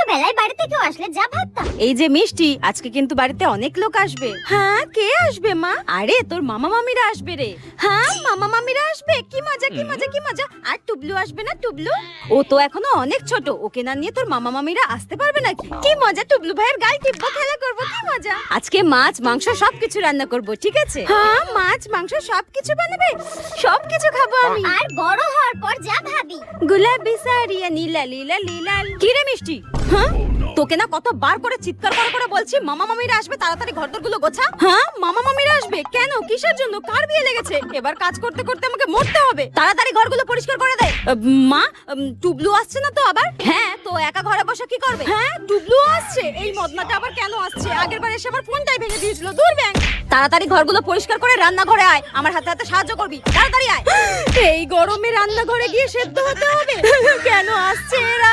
বেলায় বাড়িতে কেউ আসলে যা ভাবতাম। এই যে মিষ্টি, আজকে কিন্তু বাড়িতে অনেক লোক আসবে। হ্যাঁ, কে আসবে মা? আরে তোর মামা মামিরা আসবে রে। হ্যাঁ, মামা মামিরা আসবে। কি মজা কি মজা কি মজা। আর টুবলু আসবে না? টুবলু ও তো এখনো অনেক ছোট, ওকে না নিয়ে তোর মামা মামিরা আসতে পারবে নাকি? কি মজা, টুবলু ভাইয়ের গাল টিপবো, খেলা করবো, কি মজা। আজকে মাছ মাংস সবকিছু রান্না করব, ঠিক আছে? হ্যাঁ, মাছ মাংস সবকিছু বানাবে, সবকিছু খাবো আমি। আর বড় হওয়ার পর যা ভাবি। গুলাবি সারিয়া নীলা লীলা লীলাল। কি রে মিষ্টি? হ্যাঁ, তোকে না কতবার করে চিৎকার করে করে বলছি মামা মামিরা আসবে, তাড়াতাড়ি ঘরদোরগুলো গোছা। হ্যাঁ, মামা মামিরা আসবে কেন? কিসের জন্য? কার বিয়ে লেগেছে? এবার কাজ করতে করতে আমাকে মরতে হবে। তাড়াতাড়ি ঘরগুলো পরিষ্কার করে দে। মা, টুবলু আসছে না তো আবার? হ্যাঁ, তো একা ঘরে বসে কি করবে? হ্যাঁ, টুবলু আসছে। এই মদনাটা আবার কেন আসছে? আগেরবার এসে আমার ফোনটাই ভেঙে দিয়েছিল। দূর ব্যাং। তাড়াতাড়ি ঘরগুলো পরিষ্কার করে রান্নাঘরে আয়, আমার হাতে হাতে সাহায্য করবি। তাড়াতাড়ি আয়। এই গরমে রান্নাঘরে গিয়ে সেদ্ধ হতে হবে। কেন আসছে এরা?